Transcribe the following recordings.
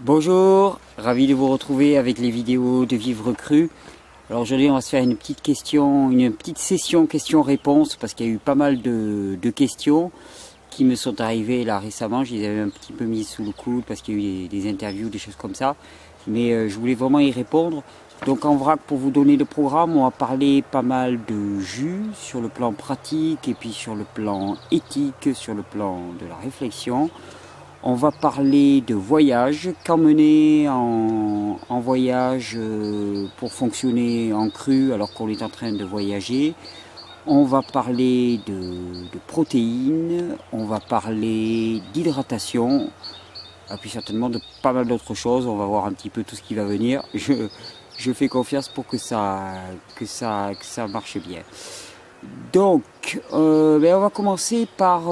Bonjour, ravi de vous retrouver avec les vidéos de Vivre Cru. Alors aujourd'hui on va se faire une petite session questions-réponses parce qu'il y a eu pas mal de questions qui me sont arrivées là récemment. Je les avais un petit peu mises sous le coude parce qu'il y a eu des interviews, des choses comme ça. Mais je voulais vraiment y répondre. Donc en vrac, pour vous donner le programme, on va parler pas mal de jus sur le plan pratique et puis sur le plan éthique, sur le plan de la réflexion. On va parler de voyage, qu'emmener en voyage pour fonctionner en cru alors qu'on est en train de voyager. On va parler de protéines, on va parler d'hydratation, et puis certainement de pas mal d'autres choses. On va voir un petit peu tout ce qui va venir. Je fais confiance pour que ça marche bien. Donc, on va commencer par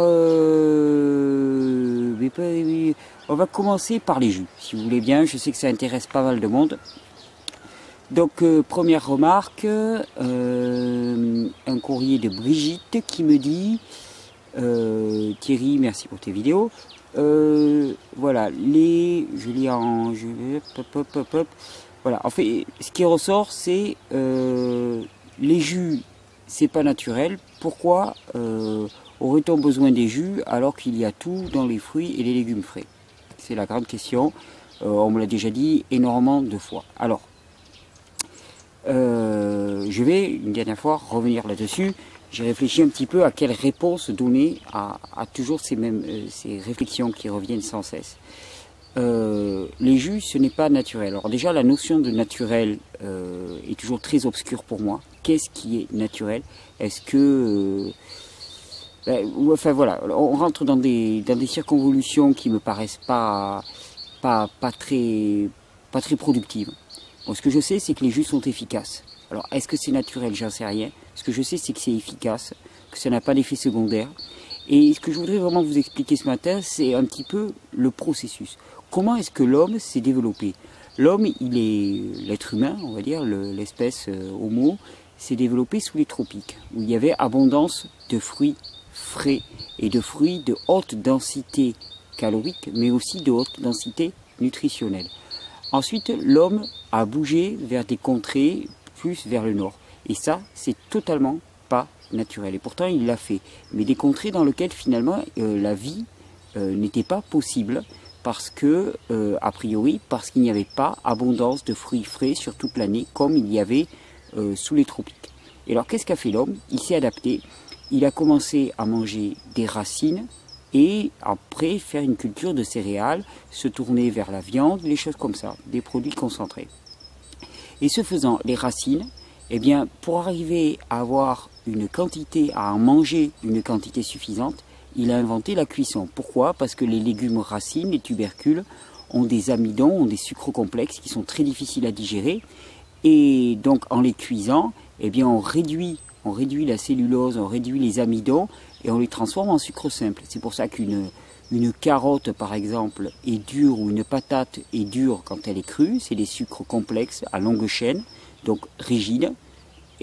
les jus, si vous voulez bien. Je sais que ça intéresse pas mal de monde. Donc, première remarque, un courrier de Brigitte qui me dit Thierry, merci pour tes vidéos. Voilà, voilà, en fait, ce qui ressort, c'est les jus. C'est pas naturel. Pourquoi aurait-on besoin des jus alors qu'il y a tout dans les fruits et les légumes frais? C'est la grande question. On me l'a déjà dit énormément de fois. Alors, je vais une dernière fois revenir là-dessus. J'ai réfléchi un petit peu à quelle réponse donner à toujours ces réflexions qui reviennent sans cesse. Les jus, ce n'est pas naturel. Alors déjà, la notion de naturel est toujours très obscure pour moi. Qu'est-ce qui est naturel? Est-ce que... enfin voilà, on rentre dans des circonvolutions qui me paraissent pas très productives. Bon, ce que je sais, c'est que les jus sont efficaces. Alors, est-ce que c'est naturel? J'en sais rien. Ce que je sais, c'est que c'est efficace, que ça n'a pas d'effet secondaire. Et ce que je voudrais vraiment vous expliquer ce matin, c'est un petit peu le processus. Comment est-ce que l'homme s'est développé? L'homme, l'être humain, on va dire, l'espèce Homo, s'est développé sous les tropiques, où il y avait abondance de fruits frais et de fruits de haute densité calorique, mais aussi de haute densité nutritionnelle. Ensuite, l'homme a bougé vers des contrées plus vers le nord. Et ça, c'est totalement pas naturel. Et pourtant, il l'a fait. Mais des contrées dans lesquelles, finalement, la vie n'était pas possible parce que, a priori, parce qu'il n'y avait pas abondance de fruits frais sur toute l'année, comme il y avait sous les tropiques. Et alors, qu'est-ce qu'a fait l'homme? Il s'est adapté. Il a commencé à manger des racines et après faire une culture de céréales, se tourner vers la viande, les choses comme ça, des produits concentrés. Et ce faisant, les racines, eh bien, pour arriver à avoir à en manger une quantité suffisante, il a inventé la cuisson. Pourquoi? Parce que les légumes racines, les tubercules, ont des amidons, ont des sucres complexes qui sont très difficiles à digérer. Et donc, en les cuisant, eh bien, on réduit la cellulose, on réduit les amidons et on les transforme en sucre simple. C'est pour ça qu'une carotte, par exemple, est dure, ou une patate est dure quand elle est crue. C'est des sucres complexes à longue chaîne, donc rigides.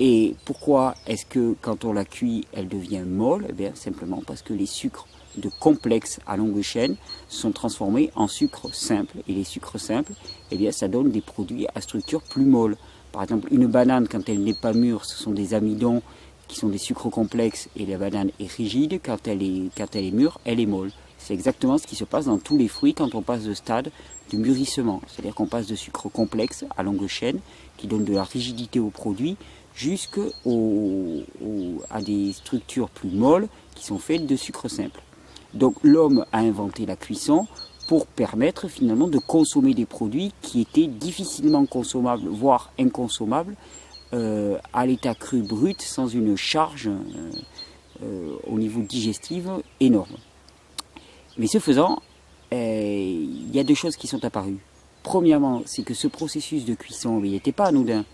Et pourquoi est-ce que quand on la cuit, elle devient molle? Eh bien, simplement parce que les sucres de complexes à longue chaîne sont transformés en sucre simple. Et les sucres simples, eh bien, ça donne des produits à structure plus molle. Par exemple, une banane, quand elle n'est pas mûre, ce sont des amidons qui sont des sucres complexes et la banane est rigide. Quand elle est mûre, elle est molle. C'est exactement ce qui se passe dans tous les fruits quand on passe de stade de mûrissement. C'est-à-dire qu'on passe de sucre complexe à longue chaîne qui donne de la rigidité au produit jusqu'à des structures plus molles qui sont faites de sucre simple. Donc l'homme a inventé la cuisson pour permettre finalement de consommer des produits qui étaient difficilement consommables, voire inconsommables, à l'état cru brut, sans une charge au niveau digestif énorme. Mais ce faisant, il y a deux choses qui sont apparues. Premièrement, c'est que ce processus de cuisson, il n'était pas anodin,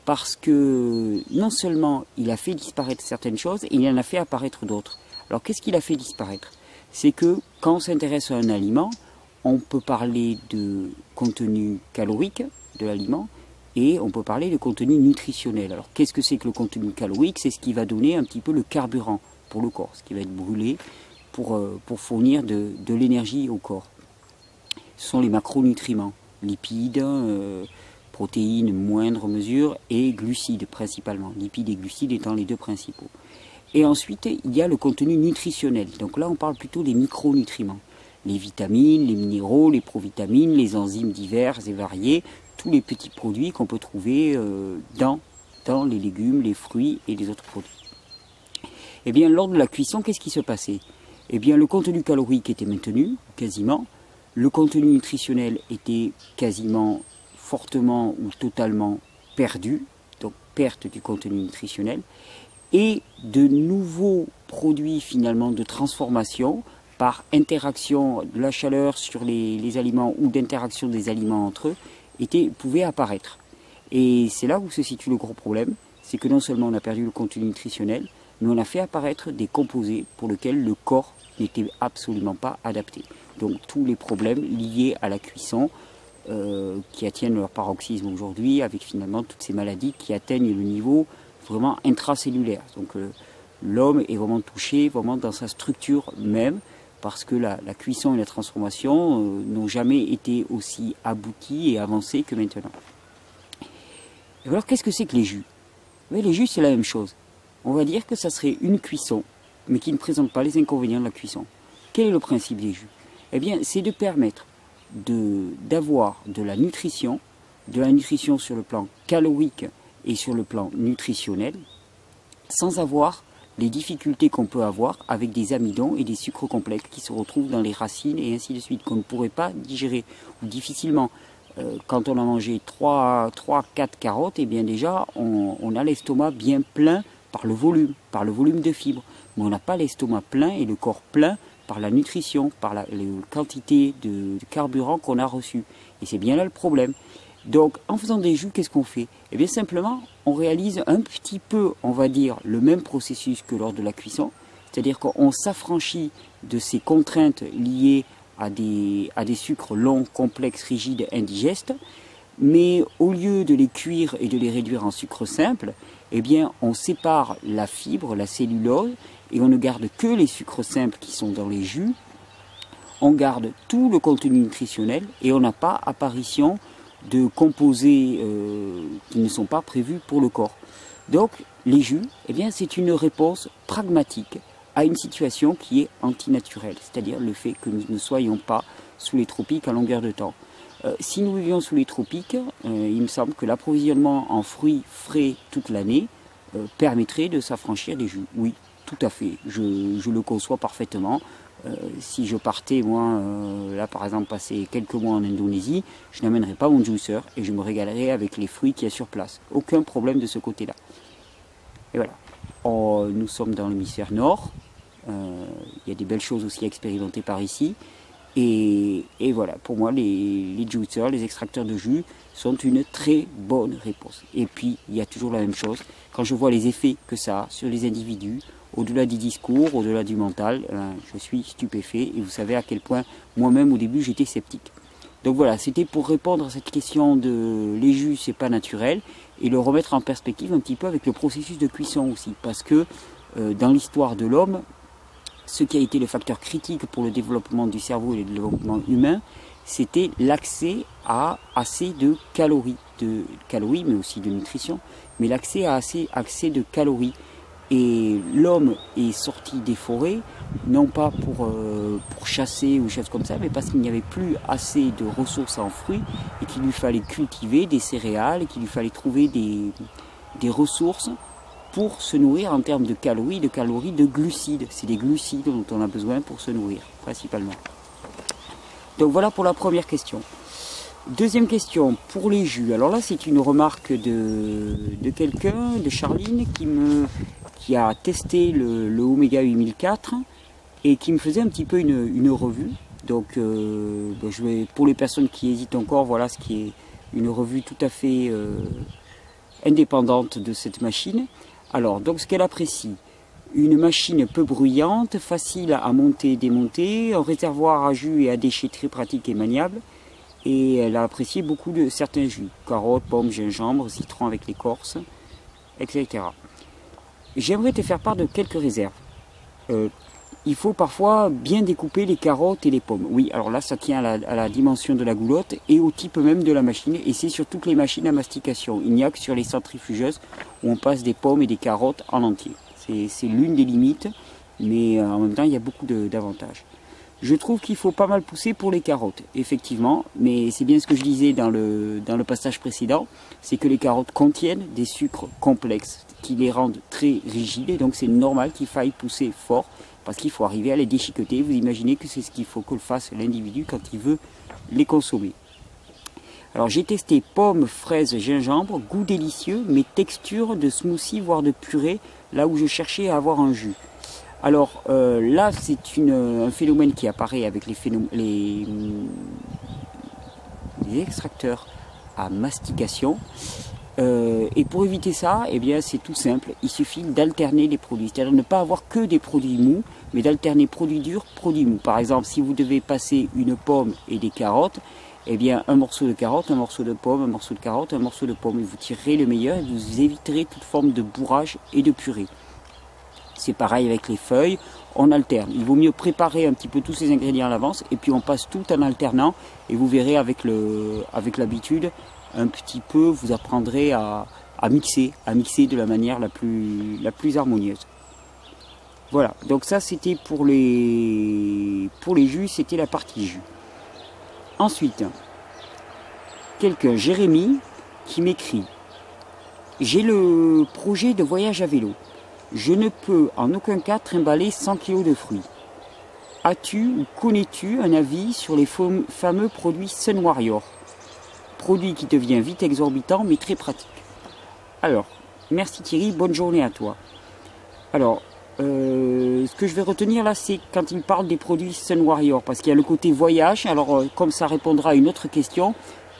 parce que non seulement il a fait disparaître certaines choses, il en a fait apparaître d'autres. Alors qu'est-ce qu'il a fait disparaître? C'est que quand on s'intéresse à un aliment, on peut parler de contenu calorique de l'aliment et on peut parler de contenu nutritionnel. Alors qu'est-ce que c'est que le contenu calorique? C'est ce qui va donner un petit peu le carburant pour le corps, ce qui va être brûlé pour fournir de l'énergie au corps. ce sont les macronutriments, lipides, protéines moindre mesure et glucides principalement, lipides et glucides étant les deux principaux. Et ensuite, il y a le contenu nutritionnel. Donc là, on parle plutôt des micronutriments. Les vitamines, les minéraux, les provitamines, les enzymes diverses et variées, tous les petits produits qu'on peut trouver dans les légumes, les fruits et les autres produits. Eh bien, lors de la cuisson, qu'est-ce qui se passait? Eh bien, le contenu calorique était maintenu, quasiment. Le contenu nutritionnel était quasiment, fortement ou totalement perdu, donc perte du contenu nutritionnel. Et de nouveaux produits finalement de transformation par interaction de la chaleur sur les aliments ou d'interaction des aliments entre eux pouvaient apparaître. Et c'est là où se situe le gros problème, c'est que non seulement on a perdu le contenu nutritionnel, mais on a fait apparaître des composés pour lesquels le corps n'était absolument pas adapté. Donc tous les problèmes liés à la cuisson qui atteignent leur paroxysme aujourd'hui, avec finalement toutes ces maladies qui atteignent le niveau vraiment intracellulaire. Donc l'homme est vraiment touché vraiment dans sa structure même, parce que la cuisson et la transformation n'ont jamais été aussi abouties et avancées que maintenant. Et alors qu'est-ce que c'est que les jus? Mais les jus, c'est la même chose. On va dire que ça serait une cuisson, mais qui ne présente pas les inconvénients de la cuisson. Quel est le principe des jus? Eh bien, c'est de permettre d'avoir de la nutrition sur le plan calorique et sur le plan nutritionnel, sans avoir les difficultés qu'on peut avoir avec des amidons et des sucres complexes qui se retrouvent dans les racines et ainsi de suite, qu'on ne pourrait pas digérer, ou difficilement. Quand on a mangé 3-4 carottes, eh bien déjà, on a l'estomac bien plein par le volume de fibres. Mais on n'a pas l'estomac plein et le corps plein par la nutrition, par la quantité de carburant qu'on a reçu. Et c'est bien là le problème. Donc, en faisant des jus, qu'est-ce qu'on fait? Eh bien, simplement, on réalise un petit peu, on va dire, le même processus que lors de la cuisson. C'est-à-dire qu'on s'affranchit de ces contraintes liées à des sucres longs, complexes, rigides, indigestes. Mais au lieu de les cuire et de les réduire en sucre simple, eh bien, on sépare la fibre, la cellulose, et on ne garde que les sucres simples qui sont dans les jus. On garde tout le contenu nutritionnel et on n'a pas apparition de composés qui ne sont pas prévus pour le corps. Donc, les jus, eh bien, c'est une réponse pragmatique à une situation qui est antinaturelle, c'est-à-dire le fait que nous ne soyons pas sous les tropiques à longueur de temps. Si nous vivions sous les tropiques, il me semble que l'approvisionnement en fruits frais toute l'année permettrait de s'affranchir des jus. Oui, tout à fait, je le conçois parfaitement. Si je partais, moi, là par exemple, passer quelques mois en Indonésie, je n'amènerais pas mon juiceur et je me régalerais avec les fruits qu'il y a sur place. Aucun problème de ce côté-là. Et voilà. Nous sommes dans l'hémisphère nord. Il y a des belles choses aussi à expérimenter par ici. Et voilà, pour moi, les juiceurs, les extracteurs de jus sont une très bonne réponse. Et puis, il y a toujours la même chose. Quand je vois les effets que ça a sur les individus, au-delà du discours, au-delà du mental, je suis stupéfait. Et vous savez à quel point, moi-même, au début, j'étais sceptique. Donc voilà, c'était pour répondre à cette question de les jus, c'est pas naturel, et le remettre en perspective un petit peu avec le processus de cuisson aussi. Parce que dans l'histoire de l'homme, ce qui a été le facteur critique pour le développement du cerveau et le développement humain, c'était l'accès à assez de calories, mais aussi de nutrition, mais l'accès à assez de calories. Et l'homme est sorti des forêts, non pas pour chasser ou des choses comme ça, mais parce qu'il n'y avait plus assez de ressources en fruits et qu'il lui fallait cultiver des céréales, et qu'il lui fallait trouver des ressources pour se nourrir en termes de calories, de glucides. C'est des glucides dont on a besoin pour se nourrir, principalement. Donc voilà pour la première question. Deuxième question, pour les jus. Alors là, c'est une remarque de quelqu'un, de Charline, qui a testé le Oméga 8004 et qui me faisait un petit peu une revue. Donc pour les personnes qui hésitent encore, voilà ce qui est une revue tout à fait indépendante de cette machine. Alors, donc ce qu'elle apprécie, une machine peu bruyante, facile à monter et démonter, un réservoir à jus et à déchets très pratique et maniable. Et elle a apprécié beaucoup de certains jus, carottes, pommes, gingembre, citron avec l'écorce, etc. J'aimerais te faire part de quelques réserves. il faut parfois bien découper les carottes et les pommes. Oui, alors là, ça tient à la dimension de la goulotte et au type même de la machine. Et c'est sur toutes les machines à mastication. Il n'y a que sur les centrifugeuses où on passe des pommes et des carottes en entier. C'est l'une des limites, mais en même temps, il y a beaucoup d'avantages. Je trouve qu'il faut pas mal pousser pour les carottes, effectivement, mais c'est bien ce que je disais dans le passage précédent, c'est que les carottes contiennent des sucres complexes qui les rendent très rigides, et donc c'est normal qu'il faille pousser fort, parce qu'il faut arriver à les déchiqueter. Vous imaginez que c'est ce qu'il faut que fasse l'individu quand il veut les consommer. Alors j'ai testé pommes, fraises, gingembre, goût délicieux, mais texture de smoothie, voire de purée, là où je cherchais à avoir un jus. Alors là, c'est un phénomène qui apparaît avec les extracteurs à mastication. Et pour éviter ça, eh bien, c'est tout simple. Il suffit d'alterner les produits. C'est-à-dire ne pas avoir que des produits mous, mais d'alterner produits durs, produits mous. Par exemple, si vous devez passer une pomme et des carottes, eh bien, un morceau de carotte, un morceau de pomme, un morceau de carotte, un morceau de pomme. Et vous tirerez le meilleur et vous éviterez toute forme de bourrage et de purée. C'est pareil avec les feuilles, on alterne. Il vaut mieux préparer un petit peu tous ces ingrédients à l'avance et puis on passe tout en alternant et vous verrez avec l'habitude, un petit peu, vous apprendrez à mixer de la manière la plus harmonieuse. Voilà, donc ça c'était pour les jus, c'était la partie jus. Ensuite, Jérémy, qui m'écrit: j'ai le projet de voyage à vélo. Je ne peux en aucun cas trimballer 100 kg de fruits. As-tu ou connais-tu un avis sur les fameux produits Sun Warrior? Produit qui devient vite exorbitant mais très pratique. Alors, merci Thierry, bonne journée à toi. Alors, ce que je vais retenir là, c'est quand il parle des produits Sun Warrior, parce qu'il y a le côté voyage. Alors, comme ça répondra à une autre question,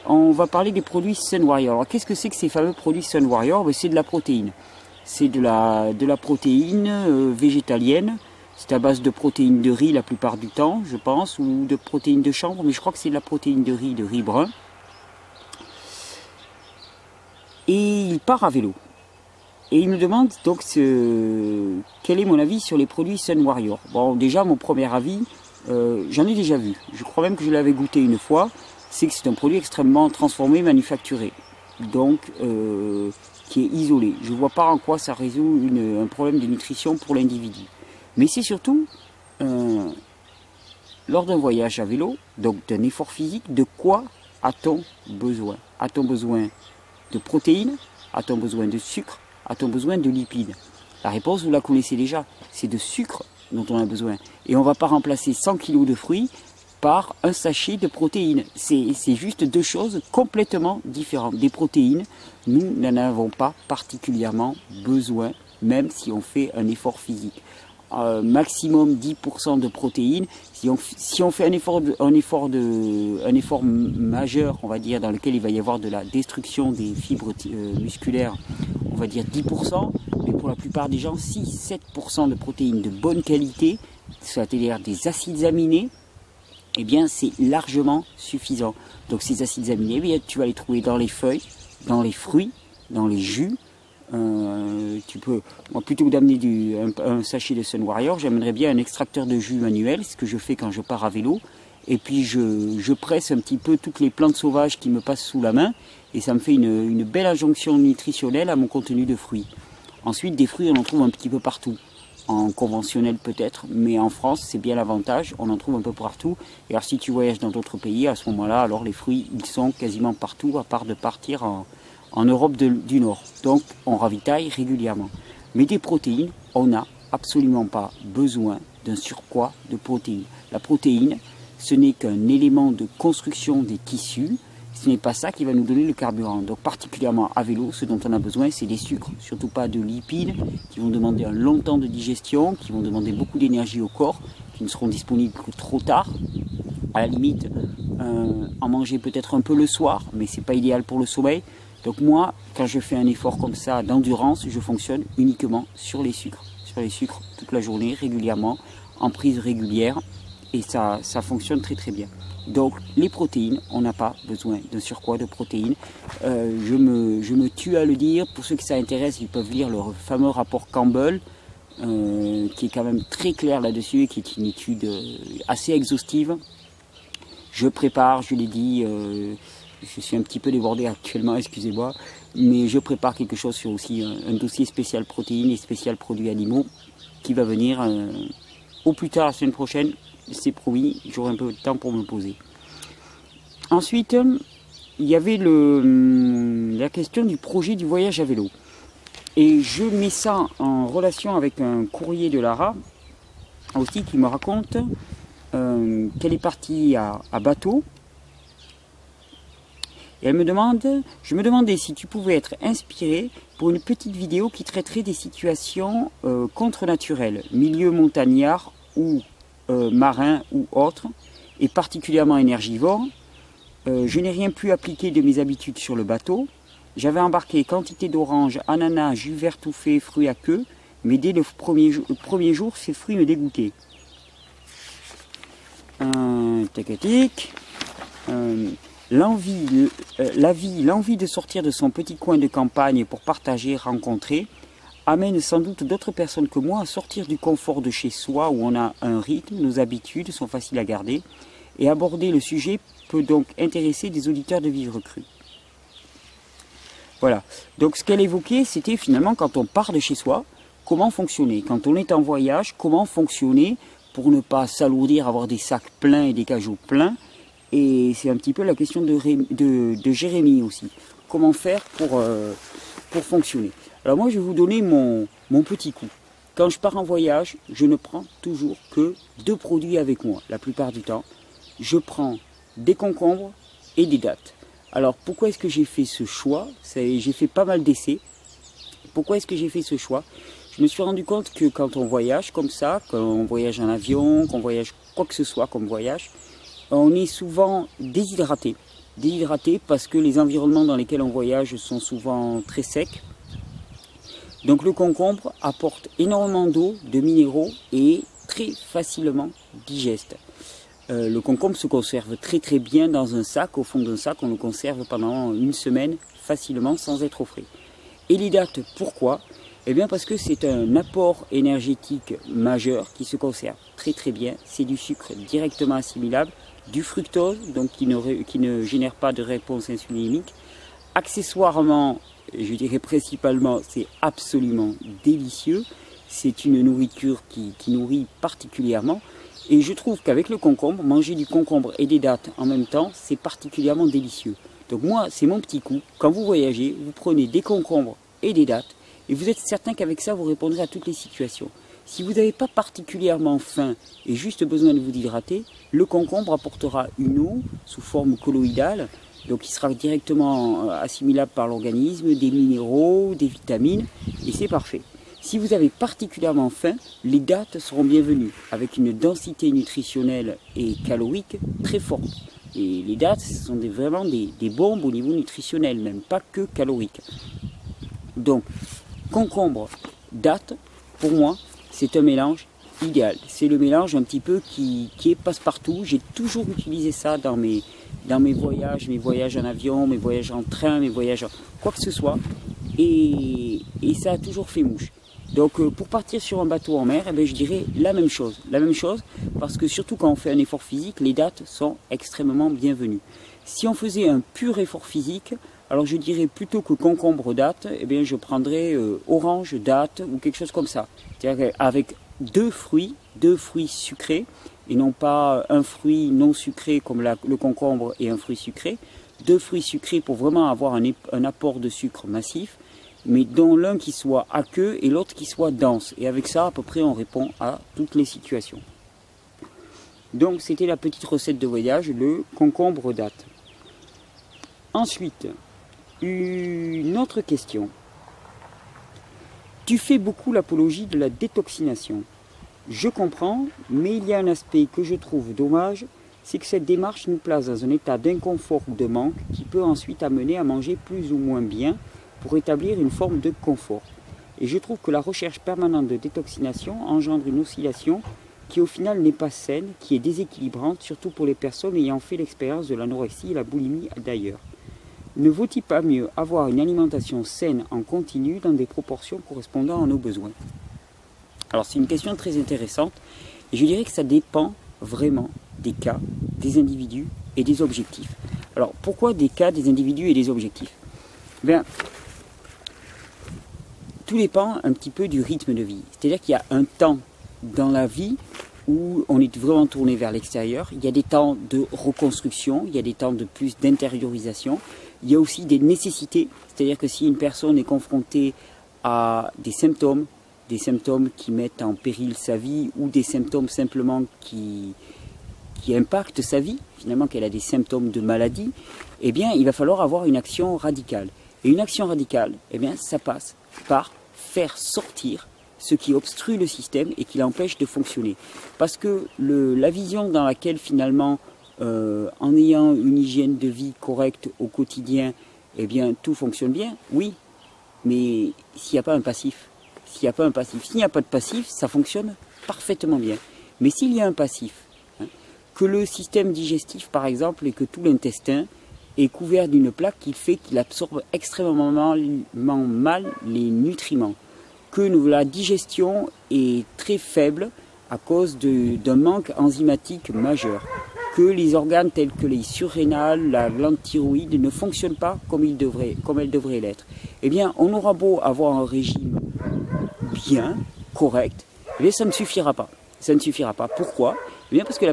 on va parler des produits Sun Warrior. Alors, qu'est-ce que c'est que ces fameux produits Sun Warrior? C'est de la protéine. C'est de la protéine végétalienne. C'est à base de protéines de riz la plupart du temps, je pense, ou de protéines de chanvre, mais je crois que c'est de la protéine de riz brun. Et il part à vélo. Et il me demande donc quel est mon avis sur les produits Sun Warrior. Bon, déjà, mon premier avis, j'en ai déjà vu. Je crois même que je l'avais goûté une fois. C'est que c'est un produit extrêmement transformé, manufacturé. Donc, qui est isolé. Je ne vois pas en quoi ça résout un problème de nutrition pour l'individu. Mais c'est surtout, lors d'un voyage à vélo, donc d'un effort physique, de quoi a-t-on besoin? A-t-on besoin de protéines? A-t-on besoin de sucre? A-t-on besoin de lipides? La réponse, vous la connaissez déjà, c'est de sucre dont on a besoin. Et on ne va pas remplacer 100 kg de fruits par un sachet de protéines. C'est juste deux choses complètement différentes. Des protéines, nous n'en avons pas particulièrement besoin, même si on fait un effort physique. Maximum 10% de protéines. Si on fait un effort majeur, on va dire, dans lequel il va y avoir de la destruction des fibres musculaires, on va dire 10%, mais pour la plupart des gens, 6-7% de protéines de bonne qualité, c'est-à-dire des acides aminés, eh bien c'est largement suffisant. Donc ces acides aminés, eh bien, tu vas les trouver dans les feuilles, dans les fruits, dans les jus. Tu peux, moi, plutôt que d'amener un sachet de Sun Warrior, j'amènerais bien un extracteur de jus manuel, ce que je fais quand je pars à vélo, et puis je presse un petit peu toutes les plantes sauvages qui me passent sous la main, et ça me fait une belle injonction nutritionnelle à mon contenu de fruits. Ensuite, des fruits, on en trouve un petit peu partout, en conventionnel peut-être, mais en France, c'est bien l'avantage, on en trouve un peu partout. Et alors si tu voyages dans d'autres pays, à ce moment-là, alors les fruits, ils sont quasiment partout, à part de partir en Europe du Nord. Donc on ravitaille régulièrement. Mais des protéines, on n'a absolument pas besoin d'un surcroît de protéines. La protéine, ce n'est qu'un élément de construction des tissus. Ce n'est pas ça qui va nous donner le carburant. Donc particulièrement à vélo, ce dont on a besoin, c'est des sucres. Surtout pas de lipides qui vont demander un long temps de digestion, qui vont demander beaucoup d'énergie au corps, qui ne seront disponibles que trop tard. À la limite, en manger peut-être un peu le soir, mais ce n'est pas idéal pour le sommeil. Donc moi, quand je fais un effort comme ça d'endurance, je fonctionne uniquement sur les sucres. Sur les sucres toute la journée, régulièrement, en prise régulière. Et ça fonctionne très très bien. Donc les protéines, on n'a pas besoin d'un surcroît de protéines. Je me tue à le dire. Pour ceux que ça intéresse, ils peuvent lire le fameux rapport Campbell qui est quand même très claire là-dessus et qui est une étude assez exhaustive. Je prépare, je l'ai dit, je suis un petit peu débordé actuellement, excusez-moi, mais je prépare quelque chose sur aussi un dossier spécial protéines et spécial produits animaux qui va venir au plus tard la semaine prochaine, c'est promis, j'aurai un peu de temps pour me poser. Ensuite, il y avait la question du projet du voyage à vélo. Et je mets ça en relation avec un courrier de Lara, aussi qui me raconte qu'elle est partie à bateau. Et je me demandais si tu pouvais être inspiré pour une petite vidéo qui traiterait des situations contre-naturelles, milieu montagnard ou marin ou autre, et particulièrement énergivore. Je n'ai rien pu appliquer de mes habitudes sur le bateau. J'avais embarqué quantité d'oranges, ananas, jus vert tout fait, fruits à queue, mais dès le premier jour, ces fruits me dégoûtaient. L'envie de sortir de son petit coin de campagne pour partager, rencontrer, amène sans doute d'autres personnes que moi à sortir du confort de chez soi où on a un rythme, nos habitudes sont faciles à garder, et aborder le sujet peut donc intéresser des auditeurs de Vivre Cru. Voilà, donc ce qu'elle évoquait, c'était finalement quand on part de chez soi, comment fonctionner. Quand on est en voyage, comment fonctionner pour ne pas s'alourdir, avoir des sacs pleins et des cajots pleins. Et c'est un petit peu la question de Jérémy aussi. Comment faire pour fonctionner. Alors moi, je vais vous donner mon petit coup. Quand je pars en voyage, je ne prends toujours que 2 produits avec moi, la plupart du temps. Je prends des concombres et des dattes. Alors pourquoi est-ce que j'ai fait ce choix? J'ai fait pas mal d'essais. Pourquoi est-ce que j'ai fait ce choix? Je me suis rendu compte que quand on voyage comme ça, quand on voyage en avion, qu'on voyage quoi que ce soit comme voyage, on est souvent déshydraté. Déshydraté parce que les environnements dans lesquels on voyage sont souvent très secs. Donc le concombre apporte énormément d'eau, de minéraux et est très facilement digeste. Le concombre se conserve très très bien dans un sac, au fond d'un sac, on le conserve pendant une semaine facilement sans être au frais. Et les dattes, pourquoi? Eh bien parce que c'est un apport énergétique majeur qui se conserve très très bien. C'est du sucre directement assimilable, du fructose, donc qui ne génère pas de réponse insulinique. Accessoirement, je dirais principalement, c'est absolument délicieux. C'est une nourriture qui nourrit particulièrement. Et je trouve qu'avec le concombre, manger du concombre et des dattes en même temps, c'est particulièrement délicieux. Donc moi, c'est mon petit coup. Quand vous voyagez, vous prenez des concombres et des dattes, et vous êtes certain qu'avec ça, vous répondrez à toutes les situations. Si vous n'avez pas particulièrement faim et juste besoin de vous hydrater, le concombre apportera une eau sous forme colloïdale, donc qui sera directement assimilable par l'organisme, des minéraux, des vitamines, et c'est parfait. Si vous avez particulièrement faim, les dattes seront bienvenues, avec une densité nutritionnelle et calorique très forte. Et les dattes, ce sont vraiment des bombes au niveau nutritionnel, même pas que calorique. Donc, concombre, dattes, pour moi, c'est un mélange idéal. C'est le mélange un petit peu qui est passe-partout. J'ai toujours utilisé ça dans mes voyages en avion, mes voyages en train, mes voyages en quoi que ce soit. Et ça a toujours fait mouche. Donc pour partir sur un bateau en mer, eh bien, je dirais la même chose. La même chose parce que surtout quand on fait un effort physique, les dattes sont extrêmement bienvenues. Si on faisait un pur effort physique, alors je dirais plutôt que concombre dattes, eh bien, je prendrais orange dattes ou quelque chose comme ça. C'est-à-dire avec 2 fruits sucrés et non pas un fruit non sucré comme le concombre et un fruit sucré. 2 fruits sucrés pour vraiment avoir un apport de sucre massif, mais dont l'un qui soit aqueux et l'autre qui soit dense. Et avec ça, à peu près, on répond à toutes les situations. Donc, c'était la petite recette de voyage, le concombre date. Ensuite, une autre question. Tu fais beaucoup l'apologie de la détoxination. Je comprends, mais il y a un aspect que je trouve dommage, c'est que cette démarche nous place dans un état d'inconfort ou de manque qui peut ensuite amener à manger plus ou moins bien pour établir une forme de confort. Et je trouve que la recherche permanente de détoxination engendre une oscillation qui au final n'est pas saine, qui est déséquilibrante, surtout pour les personnes ayant fait l'expérience de l'anorexie et la boulimie d'ailleurs. Ne vaut-il pas mieux avoir une alimentation saine en continu dans des proportions correspondant à nos besoins? Alors c'est une question très intéressante et je dirais que ça dépend vraiment des cas, des individus et des objectifs. Alors pourquoi des cas, des individus et des objectifs? Bien, tout dépend un petit peu du rythme de vie. C'est-à-dire qu'il y a un temps dans la vie où on est vraiment tourné vers l'extérieur. Il y a des temps de reconstruction, il y a des temps de plus d'intériorisation. Il y a aussi des nécessités, c'est-à-dire que si une personne est confrontée à des symptômes qui mettent en péril sa vie ou des symptômes simplement qui impactent sa vie, finalement qu'elle a des symptômes de maladie, eh bien il va falloir avoir une action radicale. Et une action radicale, eh bien ça passe par faire sortir ce qui obstrue le système et qui l'empêche de fonctionner. Parce que la vision dans laquelle finalement, en ayant une hygiène de vie correcte au quotidien, eh bien tout fonctionne bien, oui, mais s'il n'y a pas un passif, s'il n'y a pas de passif, ça fonctionne parfaitement bien. Mais s'il y a un passif, hein, que le système digestif par exemple et que tout l'intestin est couvert d'une plaque qui fait qu'il absorbe extrêmement mal les nutriments, que la digestion est très faible à cause d'un manque enzymatique majeur, que les organes tels que les surrénales, la glande thyroïde ne fonctionnent pas comme elles devraient l'être. Eh bien, on aura beau avoir un régime bien, correct, eh bien, ça ne suffira pas. Ça ne suffira pas. Pourquoi? Eh bien, parce que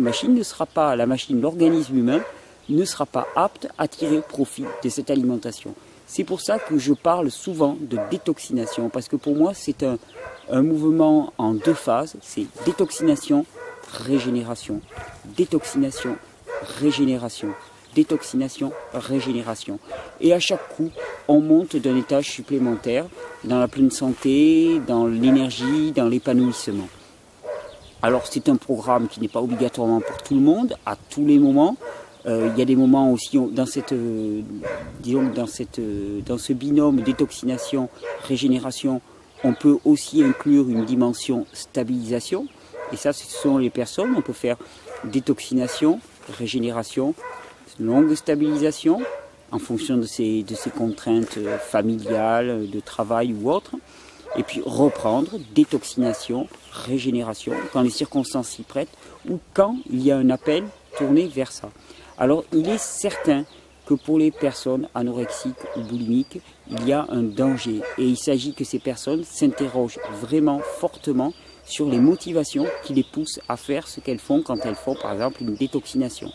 l'organisme humain ne sera pas apte à tirer profit de cette alimentation. C'est pour ça que je parle souvent de détoxination, parce que pour moi c'est un mouvement en deux phases, c'est détoxination, régénération, détoxination, régénération, détoxination, régénération. Et à chaque coup, on monte d'un étage supplémentaire dans la pleine santé, dans l'énergie, dans l'épanouissement. Alors c'est un programme qui n'est pas obligatoirement pour tout le monde, à tous les moments. Il y a des moments aussi dans ce binôme détoxination, régénération, on peut aussi inclure une dimension stabilisation. Et ça, ce sont les personnes. On peut faire détoxination, régénération, longue stabilisation, en fonction de ses contraintes familiales, de travail ou autres. Et puis reprendre, détoxination, régénération, quand les circonstances s'y prêtent, ou quand il y a un appel tourné vers ça. Alors, il est certain que pour les personnes anorexiques ou boulimiques, il y a un danger. Et il s'agit que ces personnes s'interrogent vraiment fortement sur les motivations qui les poussent à faire ce qu'elles font quand elles font, par exemple, une détoxination.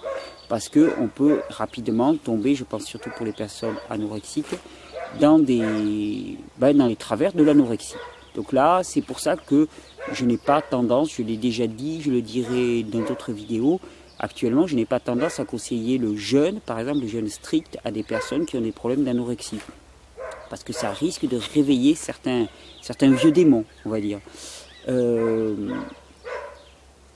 Parce qu'on peut rapidement tomber, je pense surtout pour les personnes anorexiques, dans les travers de l'anorexie. Donc là, c'est pour ça que je n'ai pas tendance, je l'ai déjà dit, je le dirai dans d'autres vidéos, actuellement, je n'ai pas tendance à conseiller le jeûne, par exemple le jeûne strict, à des personnes qui ont des problèmes d'anorexie. Parce que ça risque de réveiller certains vieux démons, on va dire.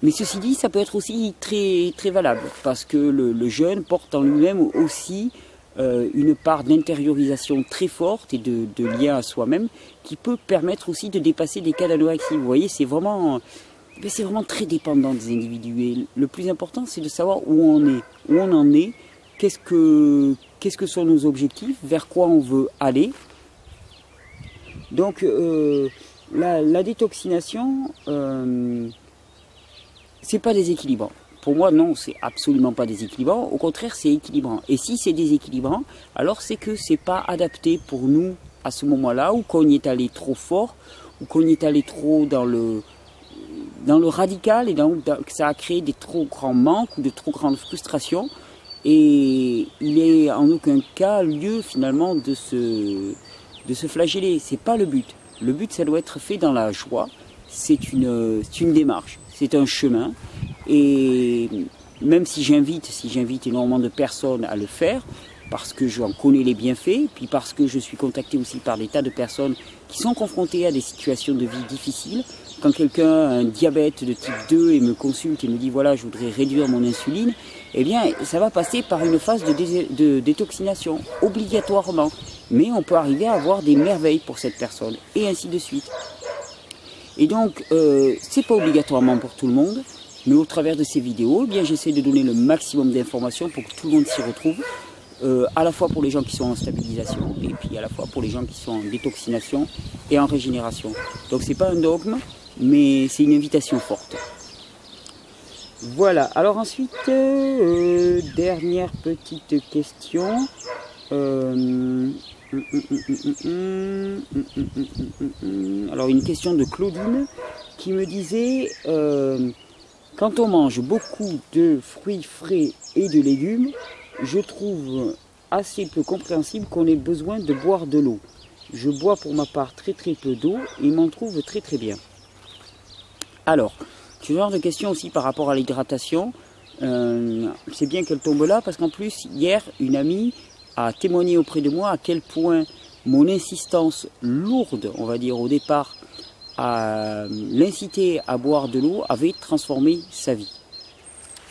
Mais ceci dit, ça peut être aussi très, très valable, parce que le jeûne porte en lui-même aussi une part d'intériorisation très forte et de lien à soi-même, qui peut permettre aussi de dépasser des cas d'anorexie. Vous voyez, c'est vraiment très dépendant des individus. Et le plus important, c'est de savoir où on en est, qu'est-ce que sont nos objectifs, vers quoi on veut aller. Donc, la détoxination, c'est pas déséquilibrant. Pour moi, non, c'est absolument pas déséquilibrant. Au contraire, c'est équilibrant. Et si c'est déséquilibrant, alors c'est que c'est pas adapté pour nous à ce moment-là, ou qu'on y est allé trop fort, ou qu'on y est allé trop dans le radical, et donc que ça a créé des trop grands manques ou de trop grandes frustrations. Et il est en aucun cas lieu finalement de se flageller. C'est pas le but. Le but, ça doit être fait dans la joie. C'est une démarche, c'est un chemin. Et même si j'invite énormément de personnes à le faire, parce que j'en connais les bienfaits, puis parce que je suis contacté aussi par des tas de personnes qui sont confrontées à des situations de vie difficiles. Quand quelqu'un a un diabète de type 2 et me consulte et me dit voilà, je voudrais réduire mon insuline, eh bien ça va passer par une phase de détoxination, obligatoirement. Mais on peut arriver à avoir des merveilles pour cette personne, et ainsi de suite. Et donc, c'est pas obligatoirement pour tout le monde, mais au travers de ces vidéos, eh bien j'essaie de donner le maximum d'informations pour que tout le monde s'y retrouve, à la fois pour les gens qui sont en stabilisation, et puis à la fois pour les gens qui sont en détoxination et en régénération. Donc c'est pas un dogme, mais c'est une invitation forte. Voilà, alors ensuite, dernière petite question. Alors une question de Claudine qui me disait quand on mange beaucoup de fruits frais et de légumes, je trouve assez peu compréhensible qu'on ait besoin de boire de l'eau. Je bois pour ma part très peu d'eau et m'en trouve très bien. Alors, ce genre de question aussi par rapport à l'hydratation, c'est bien qu'elle tombe là parce qu'en plus hier une amie a témoigné auprès de moi à quel point mon insistance lourde, on va dire au départ, à l'inciter à boire de l'eau avait transformé sa vie.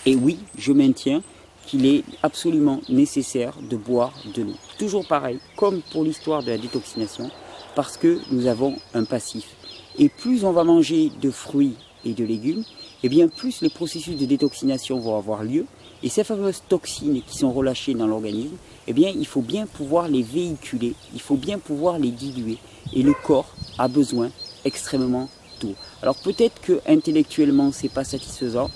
Et oui, je maintiens qu'il est absolument nécessaire de boire de l'eau. Toujours pareil, comme pour l'histoire de la détoxination, parce que nous avons un passif. Et plus on va manger de fruits et de légumes, et bien plus les processus de détoxination vont avoir lieu. Et ces fameuses toxines qui sont relâchées dans l'organisme, eh bien il faut bien pouvoir les véhiculer, il faut bien pouvoir les diluer. Et le corps a besoin extrêmement d'eau. Alors peut-être que intellectuellement c'est pas satisfaisant.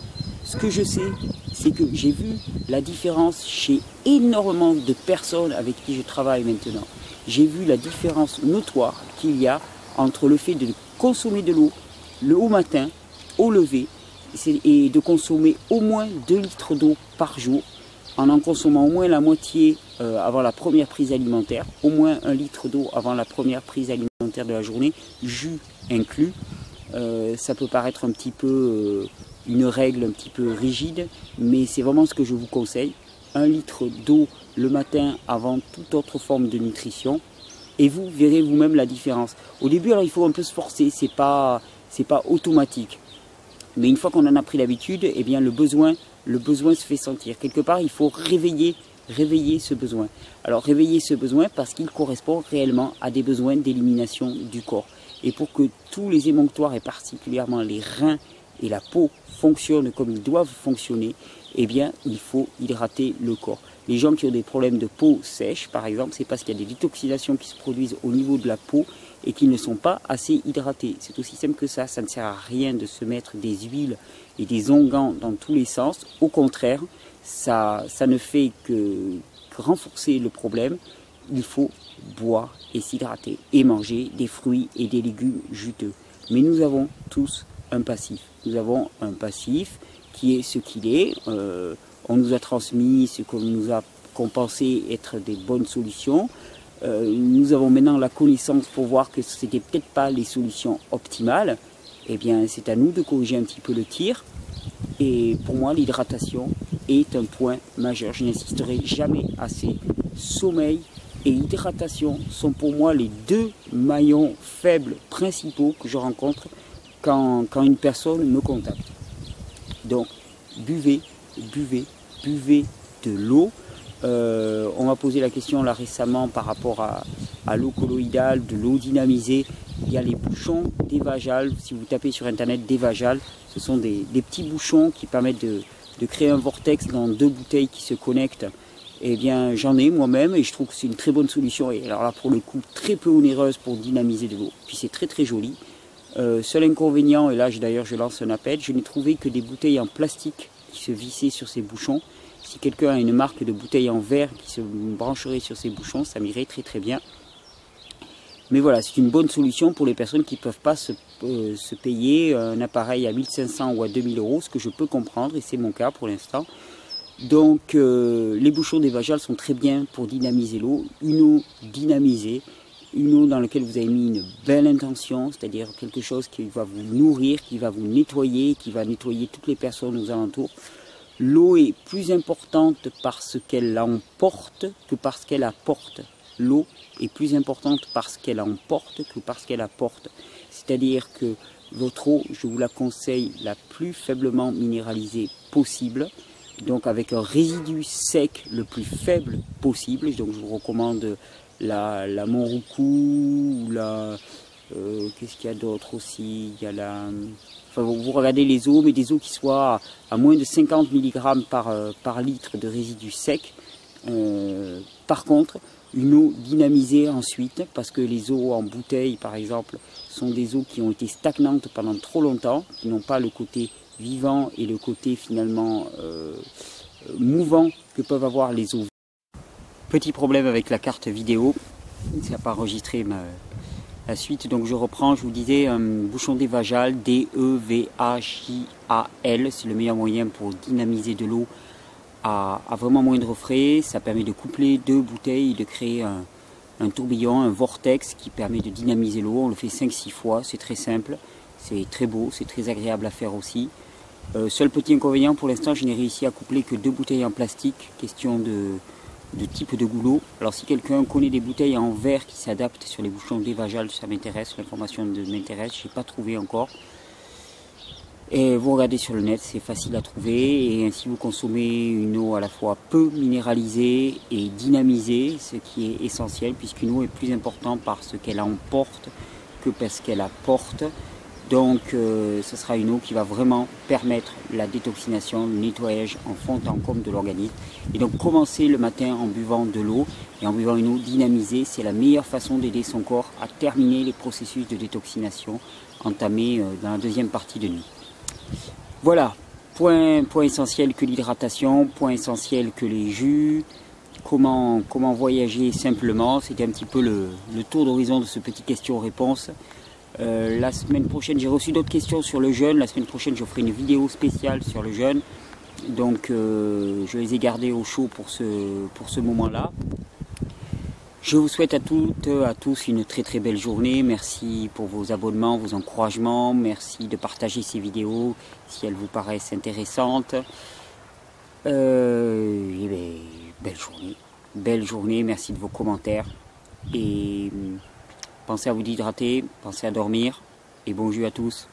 Ce que je sais, c'est que j'ai vu la différence chez énormément de personnes avec qui je travaille maintenant. J'ai vu la différence notoire qu'il y a entre le fait de consommer de l'eau le haut matin, au lever, et de consommer au moins 2 litres d'eau par jour, en consommant au moins la moitié avant la première prise alimentaire, au moins 1 litre d'eau avant la première prise alimentaire de la journée, jus inclus. Ça peut paraître un petit peu une règle un petit peu rigide, mais c'est vraiment ce que je vous conseille. 1 litre d'eau le matin avant toute autre forme de nutrition, et vous verrez vous-même la différence. Au début, alors il faut un peu se forcer, c'est pas automatique. Mais une fois qu'on en a pris l'habitude, eh bien le besoin se fait sentir. Quelque part, il faut réveiller ce besoin. Alors réveiller ce besoin parce qu'il correspond réellement à des besoins d'élimination du corps. Et pour que tous les émonctoires, et particulièrement les reins et la peau, fonctionnent comme ils doivent fonctionner, eh bien il faut hydrater le corps. Les gens qui ont des problèmes de peau sèche, par exemple, c'est parce qu'il y a des détoxinations qui se produisent au niveau de la peau et qui ne sont pas assez hydratés. C'est aussi simple que ça ne sert à rien de se mettre des huiles et des onguents dans tous les sens. Au contraire, ça ne fait que renforcer le problème. Il faut boire et s'hydrater et manger des fruits et des légumes juteux. Mais nous avons tous un passif. Nous avons un passif qui est ce qu'il est. On nous a transmis ce qu'on pensait être des bonnes solutions. Nous avons maintenant la connaissance pour voir que ce n'était peut-être pas les solutions optimales. Eh bien, c'est à nous de corriger un petit peu le tir. Et pour moi, l'hydratation est un point majeur. Je n'insisterai jamais assez. Sommeil et hydratation sont pour moi les 2 maillons faibles principaux que je rencontre quand une personne me contacte. Donc, buvez de l'eau. On m'a posé la question là récemment par rapport à l'eau colloïdale, de l'eau dynamisée. Il y a les bouchons d'Evajal. Si vous tapez sur internet d'Evajal, ce sont des petits bouchons qui permettent de créer un vortex dans 2 bouteilles qui se connectent. Eh bien j'en ai moi-même et je trouve que c'est une très bonne solution. Et alors là pour le coup très peu onéreuse pour dynamiser de l'eau. Puis c'est très joli. Seul inconvénient, et là d'ailleurs je lance un appel, je n'ai trouvé que des bouteilles en plastique qui se vissaient sur ces bouchons. Si quelqu'un a une marque de bouteille en verre qui se brancherait sur ces bouchons, ça m'irait très bien. Mais voilà, c'est une bonne solution pour les personnes qui ne peuvent pas se payer un appareil à 1500 ou à 2000 euros, ce que je peux comprendre, et c'est mon cas pour l'instant. Donc les bouchons d'Evajal sont très bien pour dynamiser l'eau, une eau dynamisée, une eau dans laquelle vous avez mis une belle intention, c'est-à-dire quelque chose qui va vous nourrir, qui va vous nettoyer, qui va nettoyer toutes les personnes aux alentours. L'eau est plus importante parce qu'elle emporte que parce qu'elle apporte. L'eau est plus importante parce qu'elle emporte que parce qu'elle apporte. C'est-à-dire que votre eau, je vous la conseille la plus faiblement minéralisée possible, donc avec un résidu sec le plus faible possible. Donc je vous recommande la Monroucou, qu'est-ce qu'il y a d'autre aussi, il y a enfin, vous regardez les eaux, mais des eaux qui soient à moins de 50 mg par litre de résidus secs. Par contre, une eau dynamisée ensuite, parce que les eaux en bouteille par exemple sont des eaux qui ont été stagnantes pendant trop longtemps, qui n'ont pas le côté vivant et le côté finalement mouvant que peuvent avoir les eaux. Petit problème avec la carte vidéo, ça n'a pas enregistré la suite, donc je reprends, je vous disais, bouchon d'évageal, D-E-V-A-J-A-L, c'est le meilleur moyen pour dynamiser de l'eau à vraiment moindre frais. Ça permet de coupler 2 bouteilles et de créer un tourbillon, un vortex qui permet de dynamiser l'eau. On le fait 5-6 fois, c'est très simple, c'est très beau, c'est très agréable à faire aussi. Seul petit inconvénient, pour l'instant je n'ai réussi à coupler que 2 bouteilles en plastique, question de type de goulot. Alors si quelqu'un connaît des bouteilles en verre qui s'adaptent sur les bouchons d'évageal, ça m'intéresse, l'information m'intéresse, je n'ai pas trouvé encore. Et vous regardez sur le net, c'est facile à trouver, et ainsi vous consommez une eau à la fois peu minéralisée et dynamisée, ce qui est essentiel puisqu'une eau est plus importante par ce qu'elle emporte que parce qu'elle apporte. Donc ce sera une eau qui va vraiment permettre la détoxination, le nettoyage en fond en comble de l'organisme. Et donc commencer le matin en buvant de l'eau et en buvant une eau dynamisée, c'est la meilleure façon d'aider son corps à terminer les processus de détoxination entamés dans la deuxième partie de nuit. Voilà, point essentiel que l'hydratation, point essentiel que les jus, comment voyager simplement, c'était un petit peu le tour d'horizon de ce petit question-réponse. La semaine prochaine, j'ai reçu d'autres questions sur le jeûne, la semaine prochaine je ferai une vidéo spéciale sur le jeûne, donc je les ai gardées au chaud pour ce moment-là. Je vous souhaite à toutes, à tous une très belle journée. Merci pour vos abonnements, vos encouragements. Merci de partager ces vidéos si elles vous paraissent intéressantes. Et bien, belle journée. Merci de vos commentaires. Et pensez à vous hydrater, pensez à dormir. Et bon jus à tous.